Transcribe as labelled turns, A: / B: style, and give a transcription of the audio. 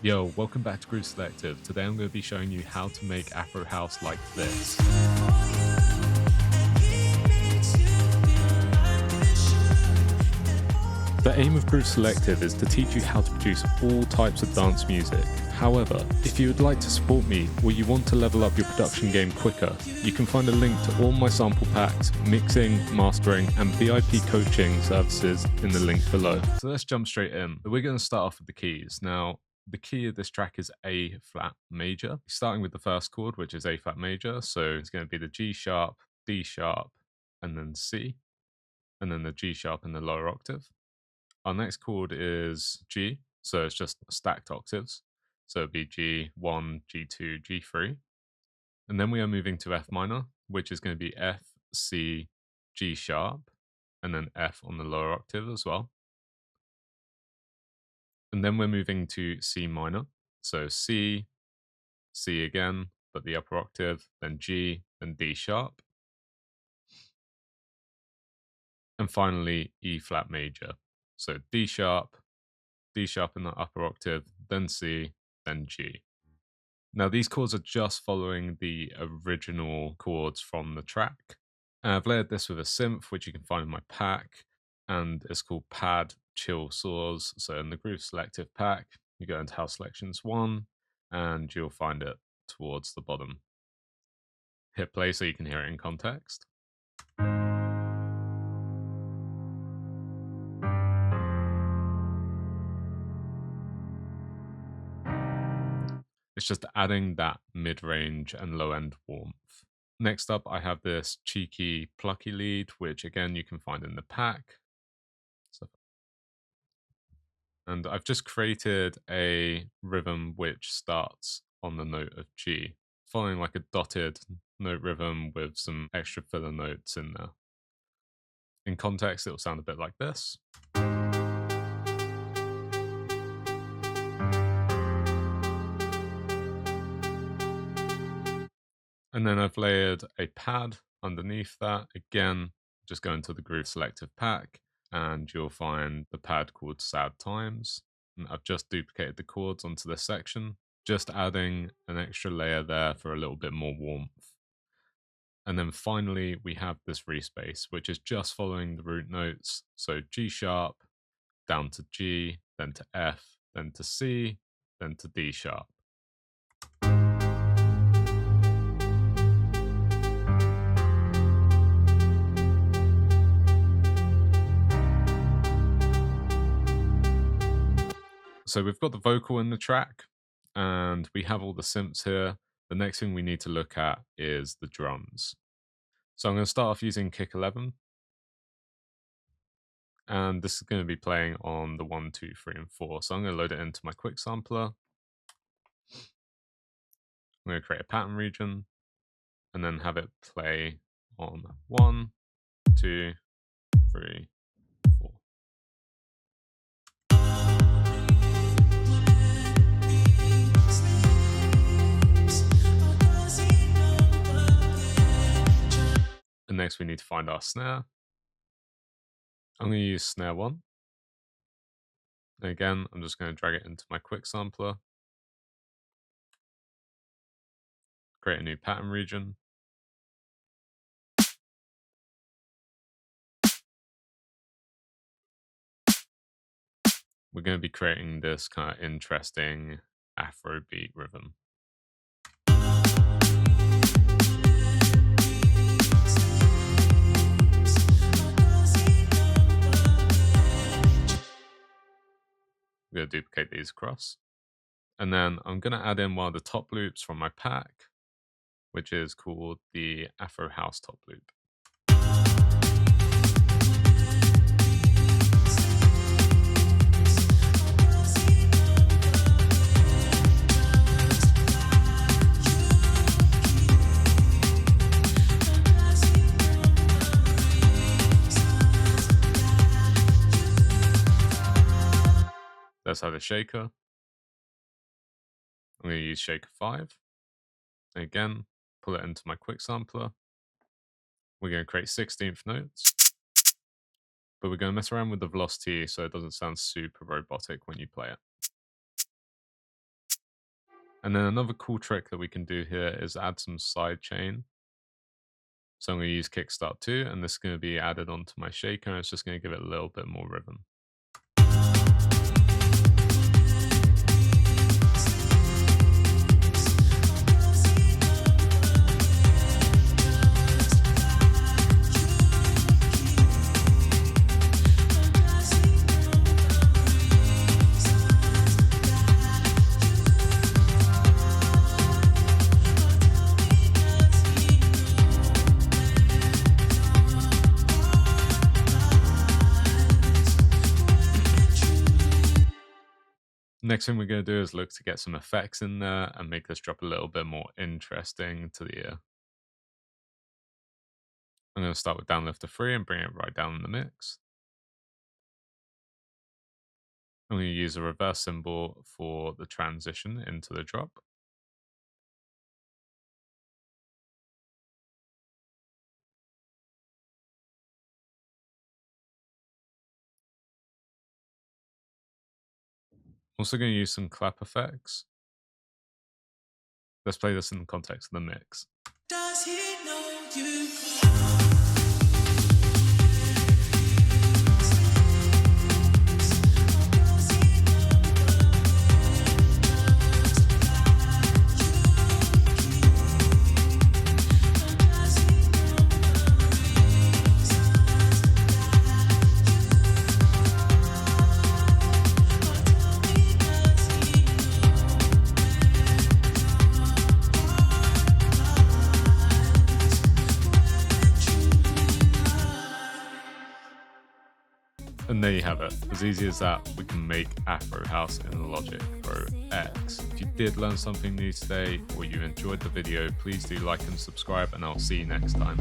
A: Yo, welcome back to Groove Selective. Today I'm going to be showing you how to make Afro House like this. The aim of Groove Selective is to teach you how to produce all types of dance music. However, if you would like to support me or you want to level up your production game quicker, you can find a link to all my sample packs, mixing, mastering, and VIP coaching services in the link below. So let's jump straight in. We're going to start off with the keys. Now, the key of this track is A flat major, starting with the first chord, which is A flat major. So it's going to be the G sharp, D sharp, and then C, and then the G sharp in the lower octave. Our next chord is G, so it's just stacked octaves. So it'd be G1, G2, G3. And then we are moving to F minor, which is going to be F, C, G sharp, and then F on the lower octave as well. And then we're moving to C minor. So C, C again, but the upper octave, then G, then D sharp. And finally, E flat major. So D sharp in the upper octave, then C, then G. Now these chords are just following the original chords from the track. And I've layered this with a synth, which you can find in my pack, and it's called Pad Chill Saws. So in the Groove Selective pack, you go into House Selections 1, and you'll find it towards the bottom. Hit play so you can hear it in context. It's just adding that mid-range and low-end warmth. Next up, I have this cheeky, plucky lead, which again you can find in the pack. And I've just created a rhythm which starts on the note of G, following like a dotted note rhythm with some extra filler notes in there. In context, it'll sound a bit like this. And then I've layered a pad underneath that. Again, just go into the Groove Selective pack and you'll find the pad called Sad Times. And I've just duplicated the chords onto this section, just adding an extra layer there for a little bit more warmth. And then finally, we have this respace, which is just following the root notes. So G sharp, down to G, then to F, then to C, then to D sharp. So we've got the vocal in the track and we have all the synths here. The next thing we need to look at is the drums. So I'm going to start off using kick 11. And this is going to be playing on the 1, 2, 3, and 4. So I'm going to load it into my quick sampler. I'm going to create a pattern region and then have it play on 1, 2, 3, 4. And next we need to find our snare. I'm going to use snare 1. And again, I'm just going to drag it into my quick sampler. Create a new pattern region. We're going to be creating this kind of interesting Afrobeat rhythm. I'm going to duplicate these across. And then I'm going to add in one of the top loops from my pack, which is called the Afro House top loop. Let's have a shaker. I'm going to use shaker 5. Again, pull it into my quick sampler. We're going to create 16th notes. But we're going to mess around with the velocity so it doesn't sound super robotic when you play it. And then another cool trick that we can do here is add some sidechain. So I'm going to use Kickstart 2, and this is going to be added onto my shaker, and it's just going to give it a little bit more rhythm. Next thing we're going to do is look to get some effects in there and make this drop a little bit more interesting to the ear. I'm going to start with downlifter 3 and bring it right down in the mix. I'm going to use a reverse cymbal for the transition into the drop. Also going to use some clap effects. Let's play this in the context of the mix. Does he know you? And there you have it. As easy as that, we can make Afro House in Logic Pro X. If you did learn something new today or you enjoyed the video, please do like and subscribe, and I'll see you next time.